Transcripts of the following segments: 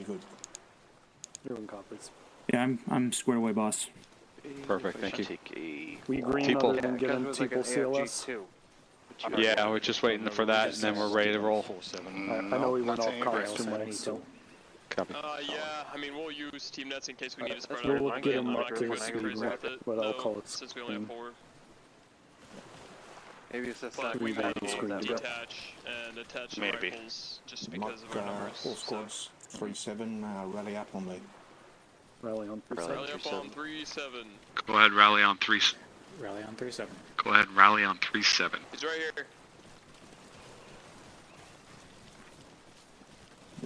You good? You're in copies. Yeah, I'm squared away, boss. Perfect, thank you. We green People. other than giving like people CLS? Yeah, we're just waiting for that, and then we're ready to roll. I know we went off comms too much, so Copy. Yeah, I mean, we'll use team nets in case we need to spread we'll out. get I'm them not up gonna to go the too crazy speed, with it, but I'll though, call it since we only have 4. Maybe it's just But that we Three might bodies be screened. detach and attach the Maybe. rifles just because of Mark, our numbers. all So. squads, 3-7, rally up on me. rally on 3-7. Rally up on 3-7. Go ahead, rally on 3. Rally on 3-7. Go ahead, rally on 3-7. He's right here.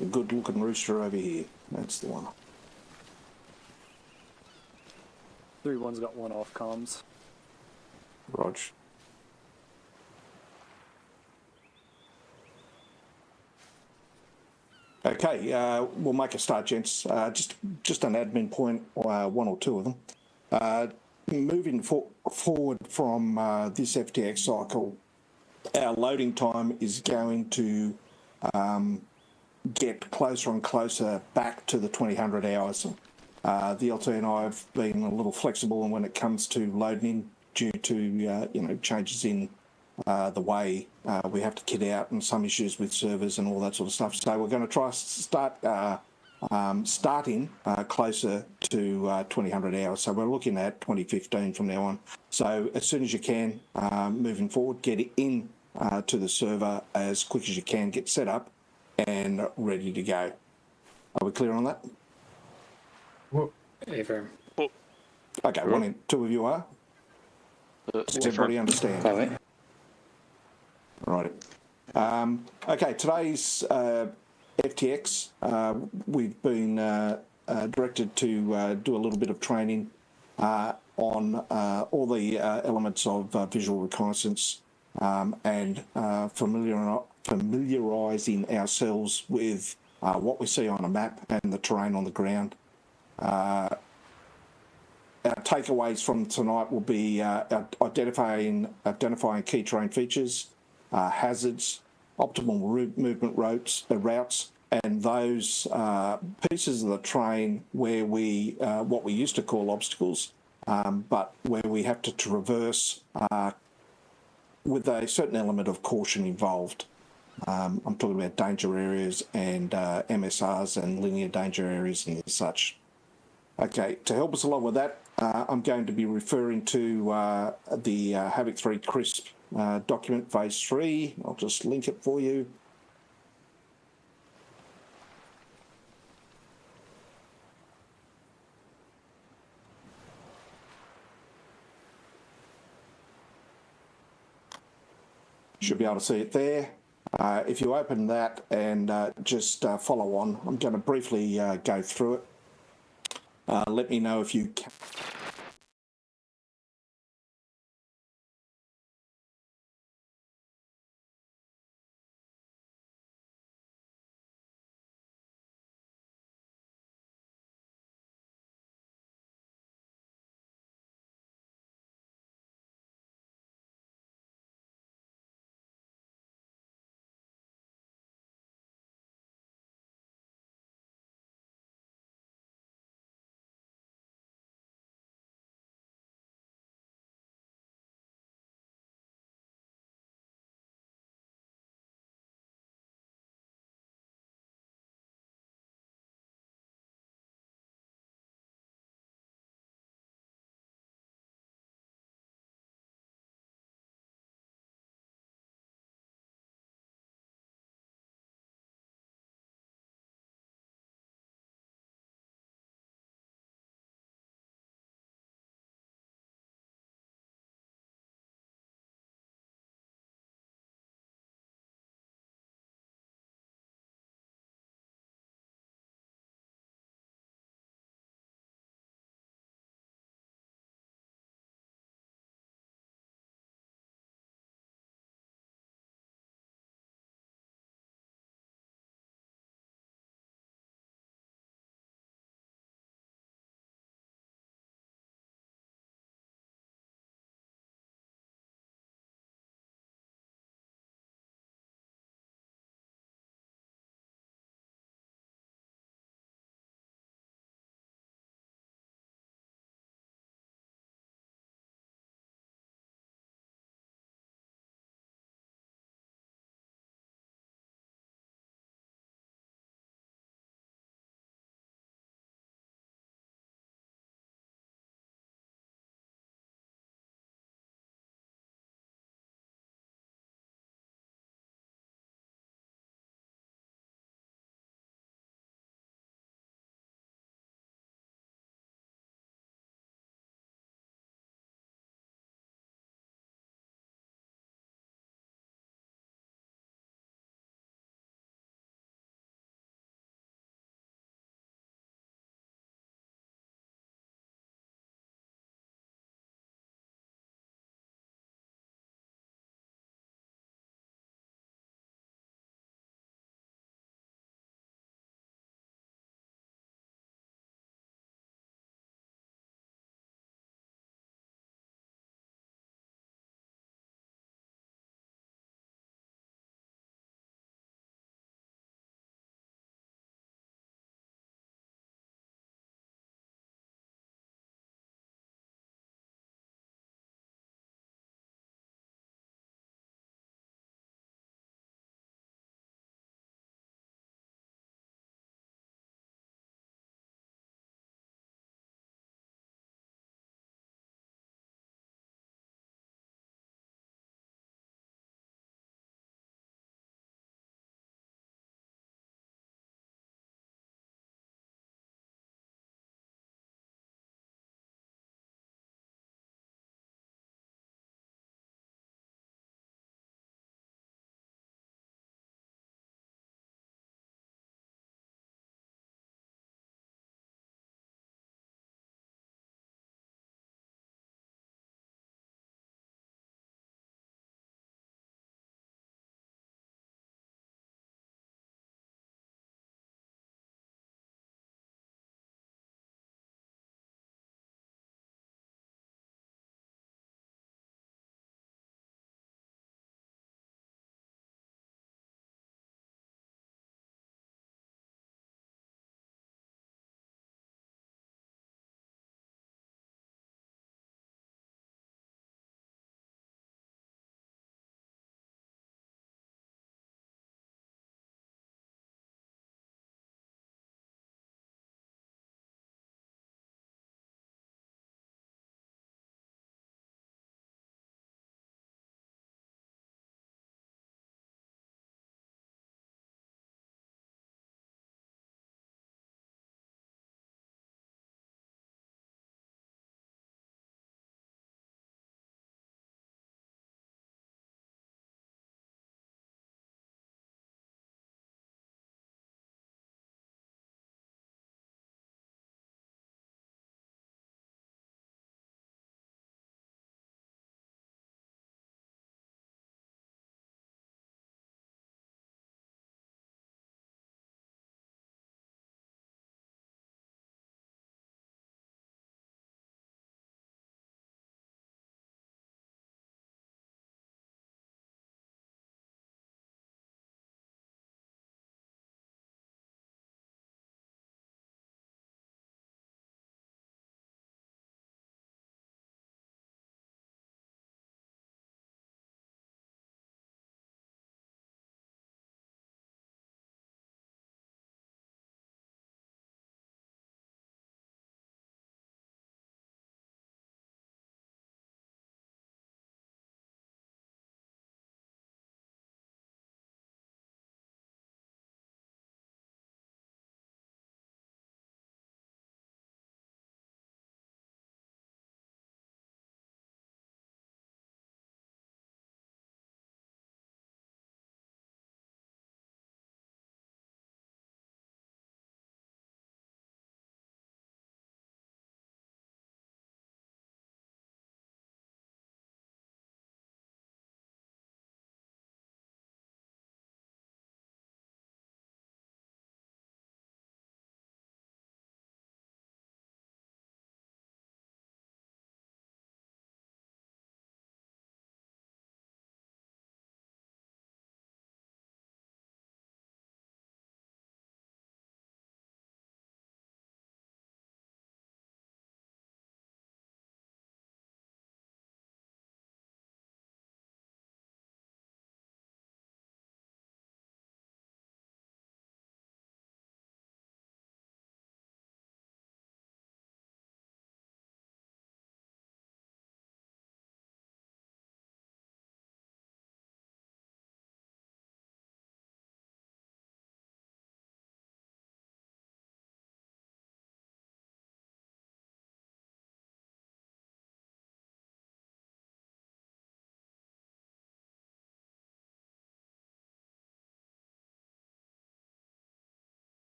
A good looking rooster over here. That's the one. 3-1's got one off comms. Rog. Okay, we'll make a start, gents. Just an admin point, one or two of them. Moving forward from this FTX cycle, our loading time is going to get closer and closer back to the 2000 hours. The LT and I have been a little flexible when it comes to loading in due to changes in the way we have to kit out and some issues with servers and all that sort of stuff. So we're going to try starting closer to 2000 hours. So we're looking at 2015 from now on. So as soon as you can, moving forward, get in to the server as quick as you can, get set up and ready to go. Are we clear on that? Affirm. Okay, one in, two of you are. Does everybody understand? Right. Okay, today's FTX, we've been directed to do a little bit of training on all the elements of visual reconnaissance and familiarising ourselves with what we see on a map and the terrain on the ground. Our takeaways from tonight will be identifying key terrain features, hazards, optimal movement routes, and those pieces of the terrain where we what we used to call obstacles, but where we have to traverse with a certain element of caution involved. I'm talking about danger areas and MSRs and linear danger areas and such. Okay, to help us along with that, I'm going to be referring to the Havoc 3 CRISP document, phase 3. I'll just link it for you. Should be able to see it there. If you open that and just follow on, I'm going to briefly go through it. Let me know if you can.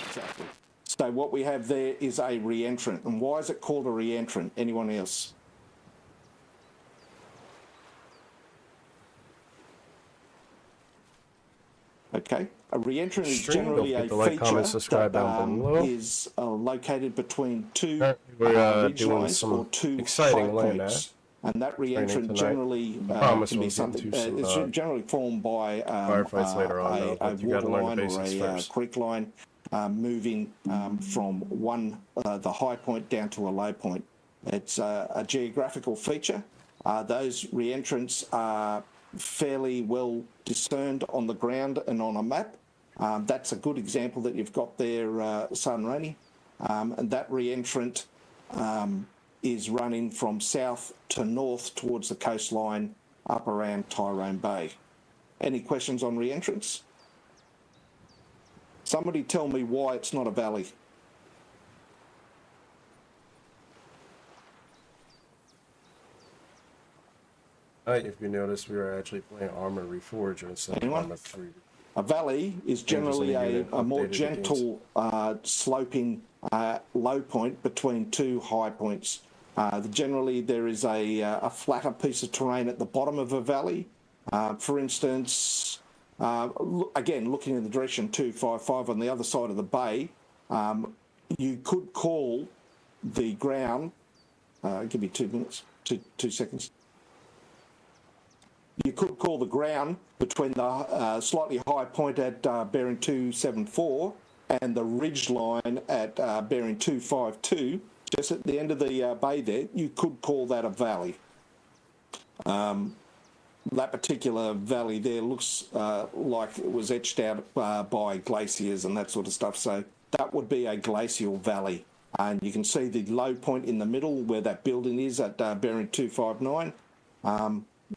Exactly. So what we have there is a re-entrant. And why is it called a re-entrant? Anyone else? Okay. A re-entrant is Stream, generally don't a forget to like, feature comment, subscribe that down below. is located between two We're ridge doing lines some or two exciting high land points. And that training re-entrant tonight. generally Promise can be we'll get something. into some, It's generally formed by firefights later on, though, a but you water gotta learn the line or basics a first. creek line moving from the high point down to a low point. It's a geographical feature. Those re-entrants are fairly well discerned on the ground and on a map. That's a good example that you've got there, Sunrani. And that re-entrant is running from south to north towards the coastline up around Tyrone Bay. Any questions on re-entrants? Somebody tell me why it's not a valley. If you notice, we are actually playing Arma Reforger instead of Anyone? Arma 3. A valley is generally a more gentle sloping low point between two high points. Generally, there is a flatter piece of terrain at the bottom of a valley. For instance, again, looking in the direction 255 on the other side of the bay, you could call the ground, give me 2 minutes, two seconds. You could call the ground between the slightly high point at bearing 274 and the ridge line at bearing 252, just at the end of the bay there, you could call that a valley. That particular valley there looks like it was etched out by glaciers and that sort of stuff, so that would be a glacial valley. And you can see the low point in the middle where that building is at bearing 259.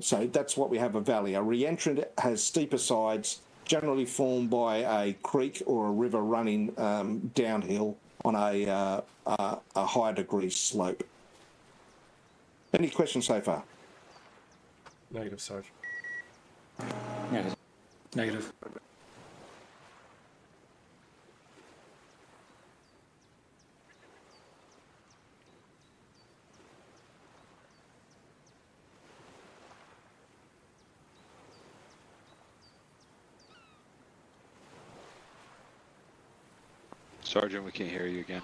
So that's what we have, a valley. A re-entrant has steeper sides, generally formed by a creek or a river running downhill on a high degree slope. Any questions so far? Negative, Sarge. Negative. Negative. Sergeant, we can't hear you again.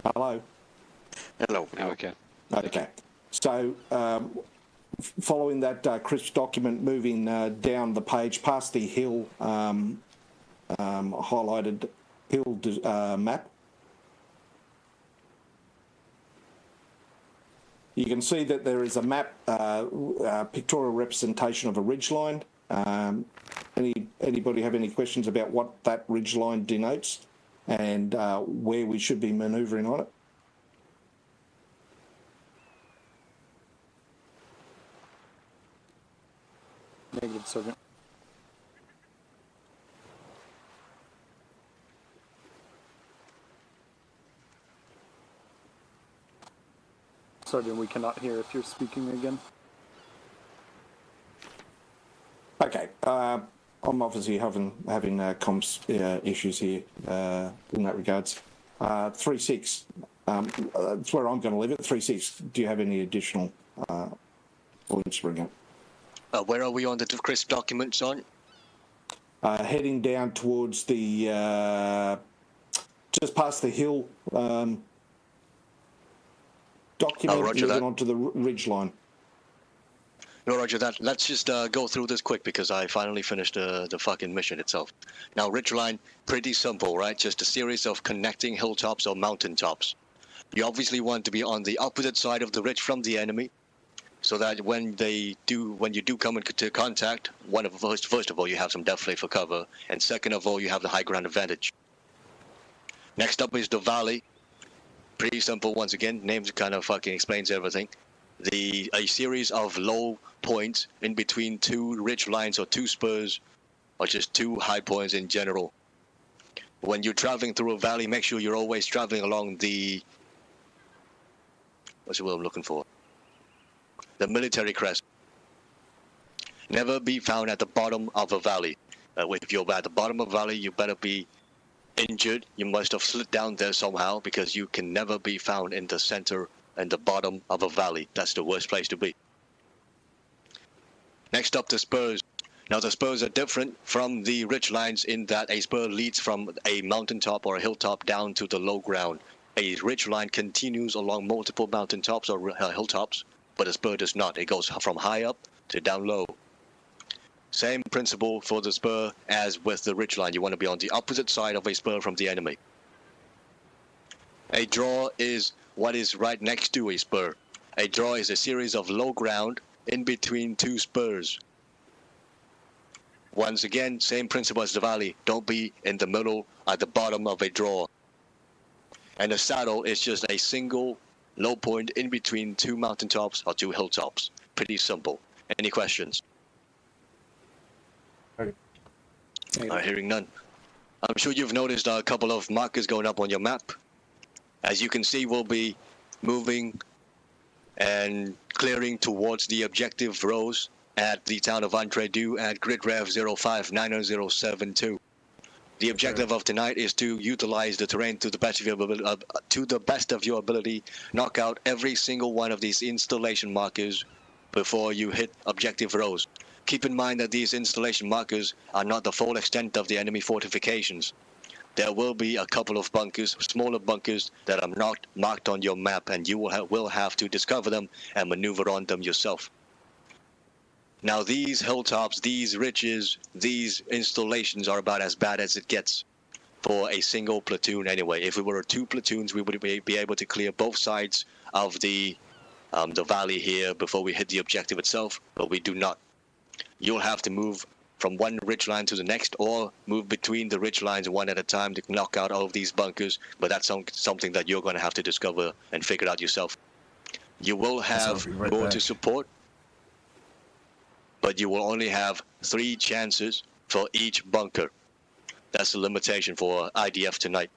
Hello? Hello. Now we can. Okay. So following that crisp document, moving down the page past the hill, highlighted hill map, you can see that there is a map, pictorial representation of a ridgeline. Anybody have any questions about what that ridgeline denotes and where we should be manoeuvring on it? Negative, Sergeant. Sergeant, we cannot hear if you're speaking again. Okay, I'm obviously having comms issues here in that regards. 3-6, that's where I'm going to leave it. 3-6, do you have any additional points to bring up? Where are we on the crisp document, Son? Heading down towards the, just past the hill document, moving onto the ridge line. No, roger that. Let's just go through this quick because I finally finished the fucking mission itself. Now, ridgeline, pretty simple, right? Just a series of connecting hilltops or mountaintops. You obviously want to be on the opposite side of the ridge from the enemy, so that when you do come into contact, first of all, you have some depth for cover, and second of all, you have the high ground advantage. Next up is the valley. Pretty simple once again. Names kind of fucking explains everything. A series of low points in between two ridge lines or two spurs, or just two high points in general. When you're traveling through a valley, make sure you're always traveling along the, what's the word I'm looking for? The military crest. Never be found at the bottom of a valley. If you're at the bottom of the valley, you better be injured. You must have slid down there somehow, because you can never be found in the center and the bottom of a valley. That's the worst place to be. Next up, the spurs. Now the spurs are different from the ridge lines in that a spur leads from a mountaintop or a hilltop down to the low ground. A ridge line continues along multiple mountaintops or hilltops, but a spur does not. It goes from high up to down low. Same principle for the spur as with the ridge line. You want to be on the opposite side of a spur from the enemy. A draw is what is right next to a spur. A draw is a series of low ground in between two spurs. Once again, same principle as the valley. Don't be in the middle at the bottom of a draw. And a saddle is just a single low point in between two mountaintops or two hilltops. Pretty simple. Any questions? Hearing none. I'm sure you've noticed a couple of markers going up on your map. As you can see, we'll be moving and clearing towards the objective rows at the town of Entredu at grid rev 059072. The objective of tonight is to utilize the terrain to the best of your ability, knock out every single one of these installation markers before you hit objective rows. Keep in mind that these installation markers are not the full extent of the enemy fortifications. There will be a couple of bunkers, smaller bunkers, that are not marked on your map, and you will have to discover them and maneuver on them yourself. Now these hilltops, these ridges, these installations are about as bad as it gets for a single platoon anyway. If we were two platoons, we would be able to clear both sides of the valley here before we hit the objective itself, but we do not. You'll have to move from one ridge line to the next, or move between the ridge lines one at a time to knock out all of these bunkers, but that's something that you're going to have to discover and figure out yourself. You will have more to support, but you will only have 3 chances for each bunker. That's the limitation for IDF tonight.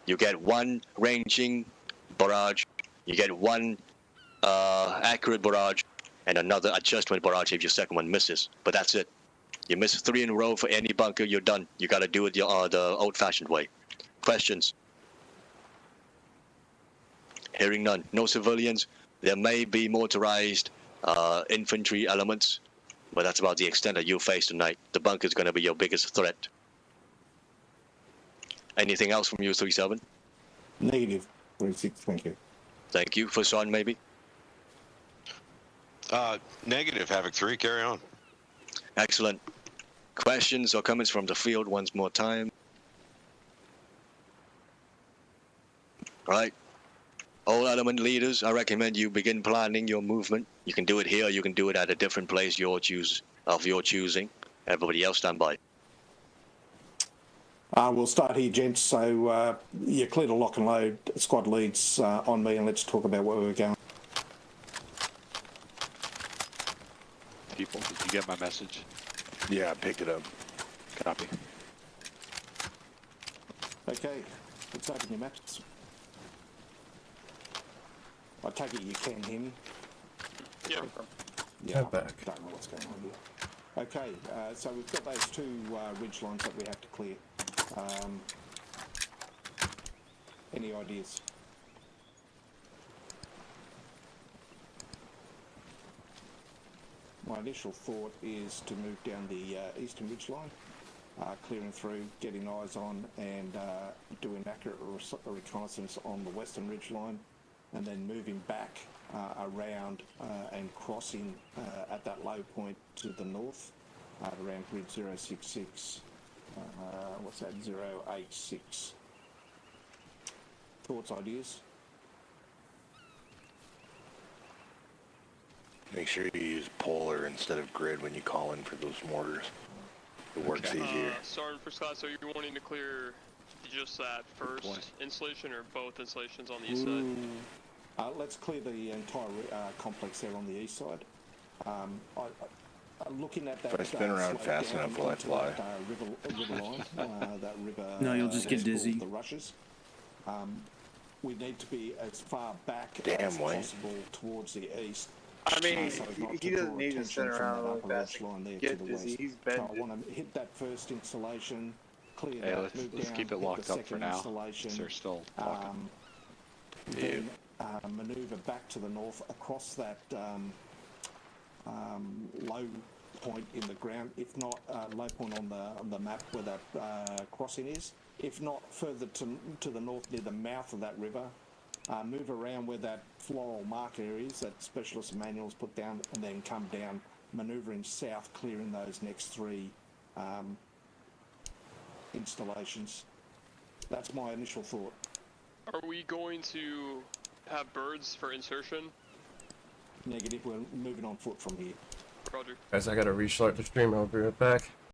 You get 1 ranging barrage, you get 1 accurate barrage, and another adjustment barrage if your second one misses. But that's it. You miss 3 in a row for any bunker, you're done. You got to do it the old-fashioned way. Questions? Hearing none. No civilians. There may be motorized infantry elements, but that's about the extent that you'll face tonight. The bunker is going to be your biggest threat. Anything else from you, 37? Negative. 36, thank you. Thank you. For Sean, maybe? Negative, Havoc 3, carry on. Excellent. Questions or comments from the field once more time? All right. All element leaders, I recommend you begin planning your movement. You can do it here, you can do it at a different place of your choosing. Everybody else stand by. We'll start here, gents. So you clear to lock and load. Squad leads on me, and let's talk about where we're going. People, did you get my message? Yeah, I picked it up. Copy. Okay, let's open your maps. I take it you can hear me? Yeah. Yeah, back. Don't know what's going on here. Okay, so we've got those 2 ridge lines that we have to clear. Any ideas? My initial thought is to move down the eastern ridge line, clearing through, getting eyes on, and doing accurate reconnaissance on the western ridge line, and then moving back around and crossing at that low point to the north around grid 066. What's that? 086. Thoughts, ideas? Make sure you use polar instead of grid when you call in for those mortars. It works easier. Sergeant First Class, so you're wanting to clear just that first installation or both installations on the east side? Let's clear the entire complex there on the east side. Looking at that. If I spin around fast enough, will I fly? River line, that river. No, you'll just get dizzy. The rushes. We need to be as far back Damn, as Wayne. possible towards the east. I mean, so as not he to doesn't draw need to attention sit from around that really upper fast echelon there to to get the busy. west. He's So I bending. want to hit that first installation, clear Yeah, that, let's move down, keep it hit locked the up for second now. installation, They're still talking. then manoeuvre back to the north across that low point in the ground, if not low point on the map where that crossing is, if not further to the north near the mouth of that river. Move around where that floral marker is that specialist manuals put down, and then come down, manoeuvring south, clearing those next three installations. That's my initial thought. Are we going to have birds for insertion? Negative, we're moving on foot from here. Roger. Guys, I gotta restart the stream. I'll be right back.